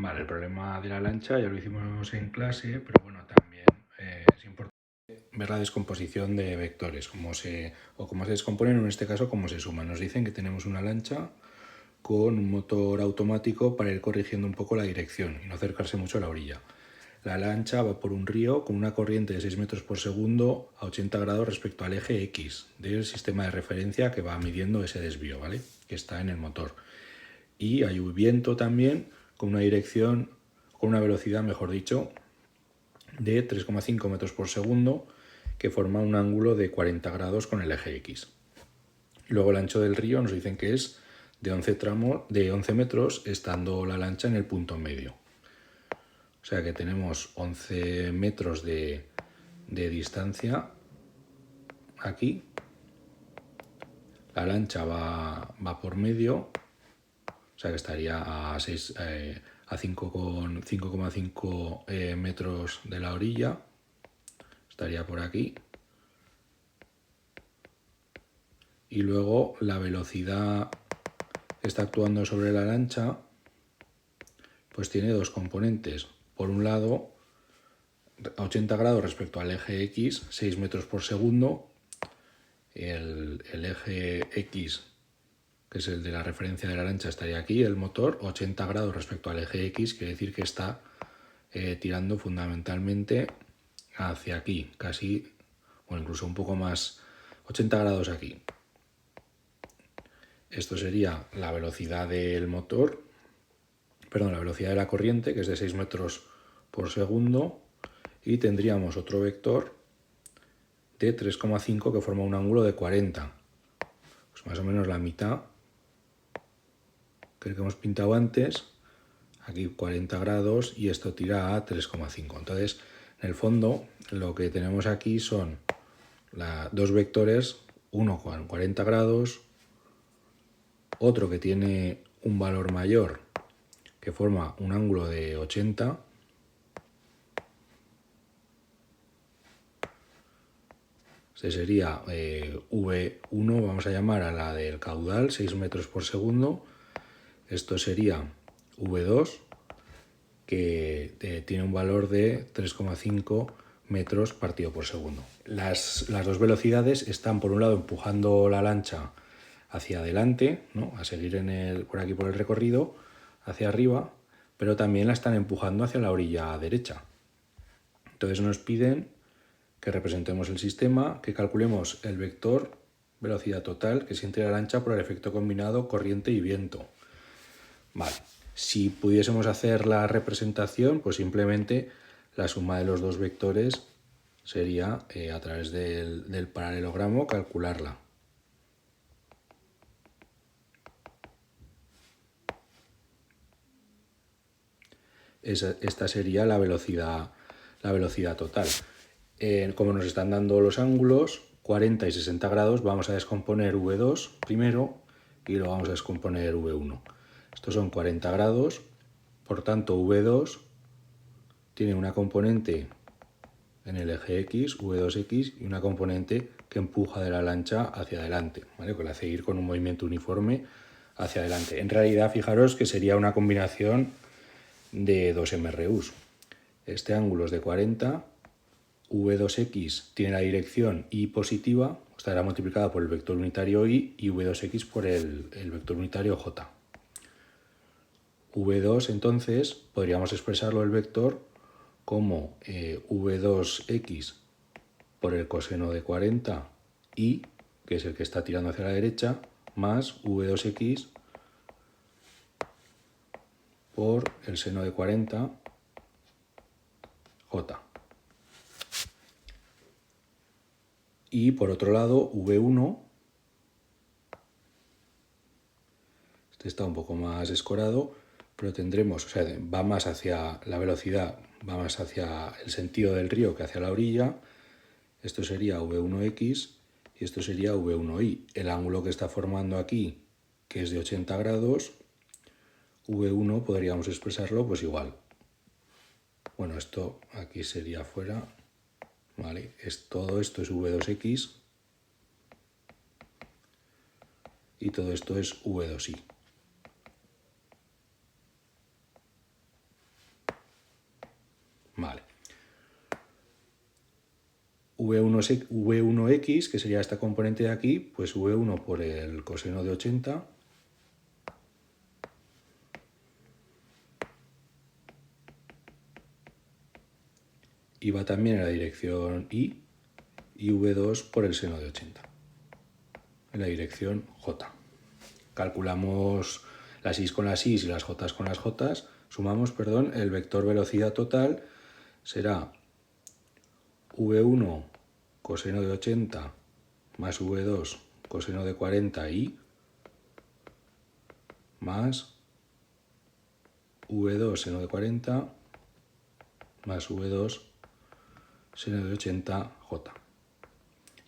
Vale, el problema de la lancha ya lo hicimos en clase, pero bueno, también es importante ver la descomposición de vectores, cómo se descomponen, o en este caso cómo se suman. Nos dicen que tenemos una lancha con un motor automático para ir corrigiendo un poco la dirección y no acercarse mucho a la orilla. La lancha va por un río con una corriente de 6 metros por segundo a 80 grados respecto al eje X del sistema de referencia que va midiendo ese desvío, ¿vale? Que está en el motor. Y hay un viento también con una dirección, con una velocidad, mejor dicho, de 3,5 metros por segundo, que forma un ángulo de 40 grados con el eje X. Luego el ancho del río nos dicen que es de 11 metros, estando la lancha en el punto medio. O sea que tenemos 11 metros de distancia aquí. La lancha va por medio, o sea que estaría a 5,5 metros de la orilla. Estaría por aquí. Y luego la velocidad que está actuando sobre la lancha pues tiene dos componentes. Por un lado, a 80 grados respecto al eje X, 6 metros por segundo. El eje X, que es el de la referencia de la lancha, estaría aquí. El motor, 80 grados respecto al eje X, quiere decir que está tirando fundamentalmente hacia aquí, casi, o incluso un poco más, 80 grados aquí. Esto sería la velocidad del motor, perdón, la velocidad de la corriente, que es de 6 metros por segundo, y tendríamos otro vector de 3,5 que forma un ángulo de 40. Pues más o menos la mitad que hemos pintado antes, aquí 40 grados, y esto tira a 3,5. Entonces, en el fondo, lo que tenemos aquí son dos vectores, uno con 40 grados, otro que tiene un valor mayor, que forma un ángulo de 80, este sería V1, vamos a llamar a la del caudal, 6 metros por segundo. Esto sería V2, que tiene un valor de 3,5 metros partido por segundo. Las dos velocidades están, por un lado, empujando la lancha hacia adelante, ¿no? A seguir por aquí por el recorrido, hacia arriba, pero también la están empujando hacia la orilla derecha. Entonces nos piden que representemos el sistema, que calculemos el vector velocidad total que siente la lancha por el efecto combinado corriente y viento. Vale, si pudiésemos hacer la representación, pues simplemente la suma de los dos vectores sería, a través del paralelogramo, calcularla. Esta sería la velocidad total. Como nos están dando los ángulos, 40 y 60 grados, vamos a descomponer V2 primero y lo vamos a descomponer V1. Estos son 40 grados, por tanto V2 tiene una componente en el eje X, V2X, y una componente que empuja de la lancha hacia adelante, ¿vale? Que le hace ir con un movimiento uniforme hacia adelante. En realidad, fijaros que sería una combinación de dos MRUs. Este ángulo es de 40, V2X tiene la dirección Y positiva, estará multiplicada por el vector unitario Y, y V2X por el vector unitario J. V2, entonces, podríamos expresarlo el vector como V2X por el coseno de 40 Y, que es el que está tirando hacia la derecha, más V2X por el seno de 40 J. Y por otro lado, V1, este está un poco más escorado, pero tendremos, o sea, va más hacia la velocidad, va más hacia el sentido del río que hacia la orilla. Esto sería V1X y esto sería V1Y. El ángulo que está formando aquí, que es de 80 grados, V1 podríamos expresarlo pues igual. Bueno, esto aquí sería fuera, ¿vale? Todo esto es V2X y todo esto es V2Y. V1x, que sería esta componente de aquí, pues V1 por el coseno de 80 y va también en la dirección y V2 por el seno de 80 en la dirección J. Calculamos las i's con las i's y las jotas con las jotas, sumamos, perdón, el vector velocidad total será V1 coseno de 80 más V2 coseno de 40i más V2 seno de 40 más V2 seno de 80j.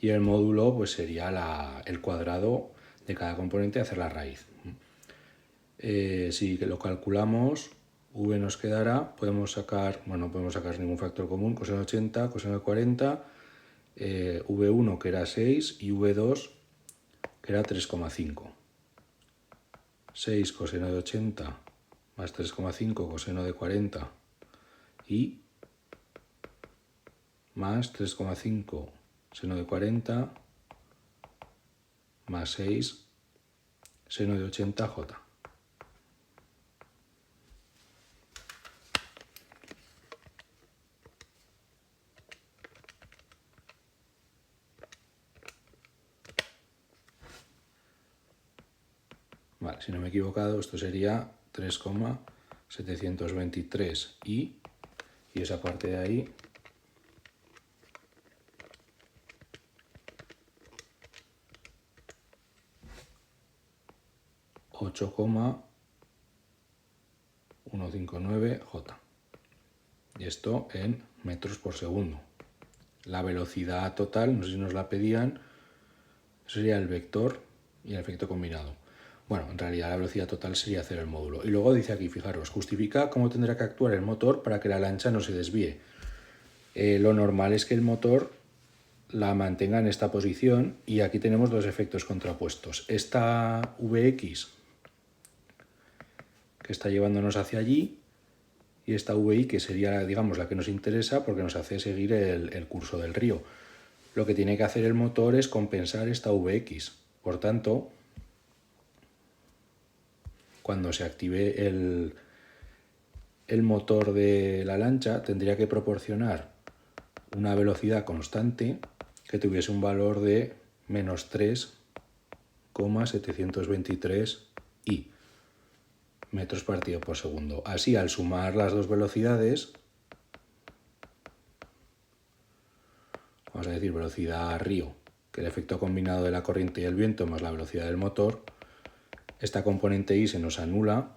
Y el módulo pues sería el cuadrado de cada componente, hacer la raíz. Si lo calculamos, V nos quedará, podemos sacar, bueno, no podemos sacar ningún factor común, coseno de 80, coseno de 40, V1 que era 6 y V2 que era 3,5. 6 coseno de 80 más 3,5 coseno de 40 y más 3,5 seno de 40 más 6 seno de 80j. Vale, si no me he equivocado, esto sería 3,723 y esa parte de ahí 8,159j. Y esto en metros por segundo. La velocidad total, no sé si nos la pedían, sería el vector y el efecto combinado. Bueno, en realidad la velocidad total sería hacer el módulo. Y luego dice aquí, fijaros, justifica cómo tendrá que actuar el motor para que la lancha no se desvíe. Lo normal es que el motor la mantenga en esta posición y aquí tenemos dos efectos contrapuestos. Esta Vx que está llevándonos hacia allí y esta VI que sería, digamos, la que nos interesa porque nos hace seguir el curso del río. Lo que tiene que hacer el motor es compensar esta Vx. Por tanto, cuando se active el motor de la lancha, tendría que proporcionar una velocidad constante que tuviese un valor de menos 3,723 i metros partido por segundo. Así, al sumar las dos velocidades, vamos a decir velocidad río, que el efecto combinado de la corriente y el viento más la velocidad del motor, esta componente i se nos anula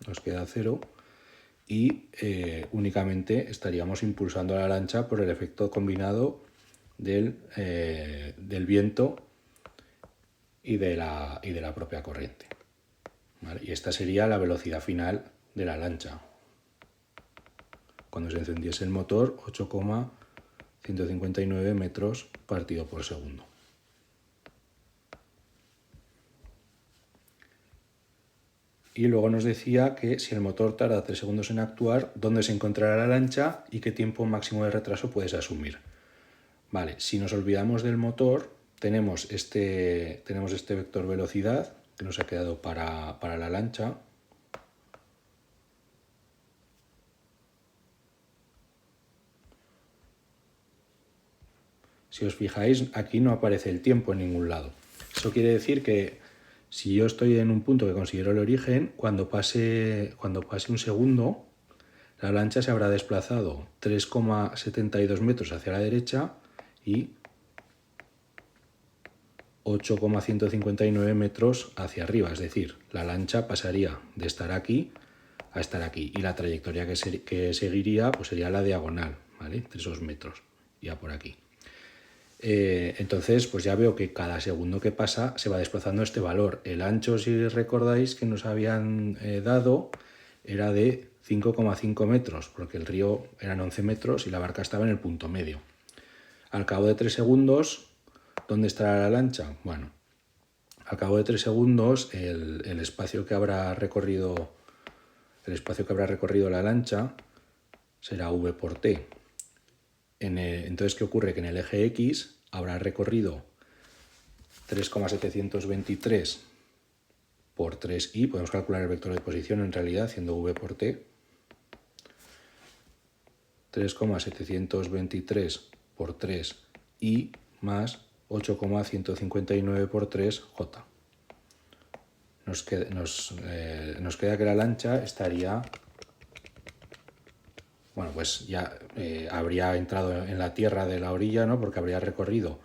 nos queda 0 y únicamente estaríamos impulsando a la lancha por el efecto combinado del viento y de la propia corriente. ¿Vale? Y esta sería la velocidad final de la lancha. Cuando se encendiese el motor, 8,159 metros partido por segundo. Y luego nos decía que si el motor tarda 3 segundos en actuar, dónde se encontrará la lancha y qué tiempo máximo de retraso puedes asumir. Vale, si nos olvidamos del motor, tenemos este vector velocidad que nos ha quedado para la lancha. Si os fijáis, aquí no aparece el tiempo en ningún lado. Eso quiere decir que si yo estoy en un punto que considero el origen, cuando pase un segundo, la lancha se habrá desplazado 3,72 metros hacia la derecha y 8,159 metros hacia arriba. Es decir, la lancha pasaría de estar aquí a estar aquí. Y la trayectoria que seguiría pues sería la diagonal, ¿vale? 3 metros, ya por aquí. Entonces, pues ya veo que cada segundo que pasa se va desplazando este valor. El ancho, si recordáis, que nos habían dado era de 5,5 metros, porque el río eran 11 metros y la barca estaba en el punto medio. Al cabo de 3 segundos, ¿dónde estará la lancha? Bueno, al cabo de 3 segundos, el espacio que habrá recorrido el espacio que habrá recorrido la lancha será v por t. Entonces, ¿qué ocurre? Que en el eje X habrá recorrido 3,723 por 3i, podemos calcular el vector de posición en realidad haciendo v por t, 3,723 por 3i más 8,159 por 3j. Nos queda que la lancha estaría, bueno, pues ya habría entrado en la tierra de la orilla, ¿no? Porque habría recorrido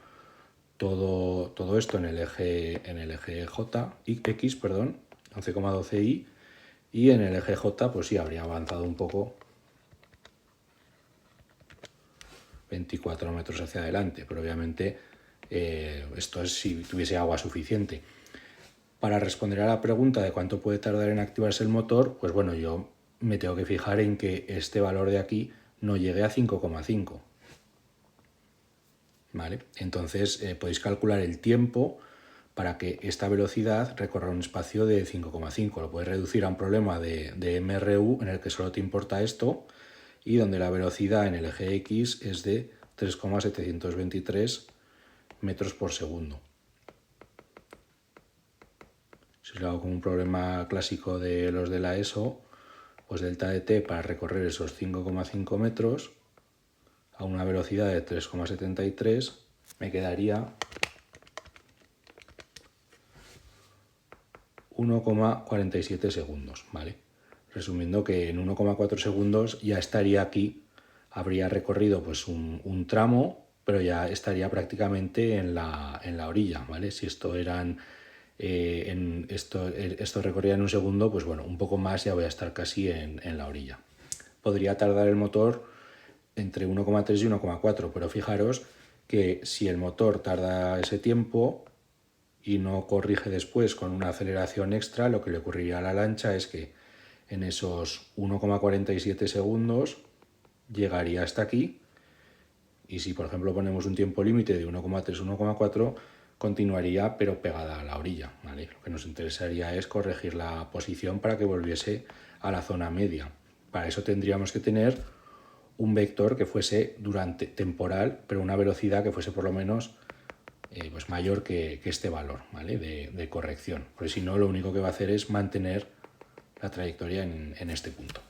todo esto en el eje J, X, perdón, 11,12i, y en el eje J, pues sí, habría avanzado un poco, 24 metros hacia adelante, pero obviamente esto es si tuviese agua suficiente. Para responder a la pregunta de cuánto puede tardar en activarse el motor, pues bueno, yo me tengo que fijar en que este valor de aquí no llegue a 5,5. ¿Vale? Entonces podéis calcular el tiempo para que esta velocidad recorra un espacio de 5,5. Lo puedes reducir a un problema de MRU en el que solo te importa esto y donde la velocidad en el eje X es de 3,723 metros por segundo. Si lo hago como un problema clásico de los de la ESO, pues delta de t para recorrer esos 5,5 metros a una velocidad de 3,73 me quedaría 1,47 segundos, ¿vale? Resumiendo que en 1,4 segundos ya estaría aquí, habría recorrido pues un tramo, pero ya estaría prácticamente en la orilla, ¿vale? Si esto eran esto recorría en un segundo, pues bueno, un poco más ya voy a estar casi en la orilla. Podría tardar el motor entre 1,3 y 1,4, pero fijaros que si el motor tarda ese tiempo y no corrige después con una aceleración extra, lo que le ocurriría a la lancha es que en esos 1,47 segundos llegaría hasta aquí, y si por ejemplo ponemos un tiempo límite de 1,3 1,4, continuaría pero pegada a la orilla, ¿vale? Lo que nos interesaría es corregir la posición para que volviese a la zona media. Para eso tendríamos que tener un vector que fuese temporal, pero una velocidad que fuese por lo menos pues mayor que este valor, ¿vale? de corrección. Porque si no, lo único que va a hacer es mantener la trayectoria en este punto.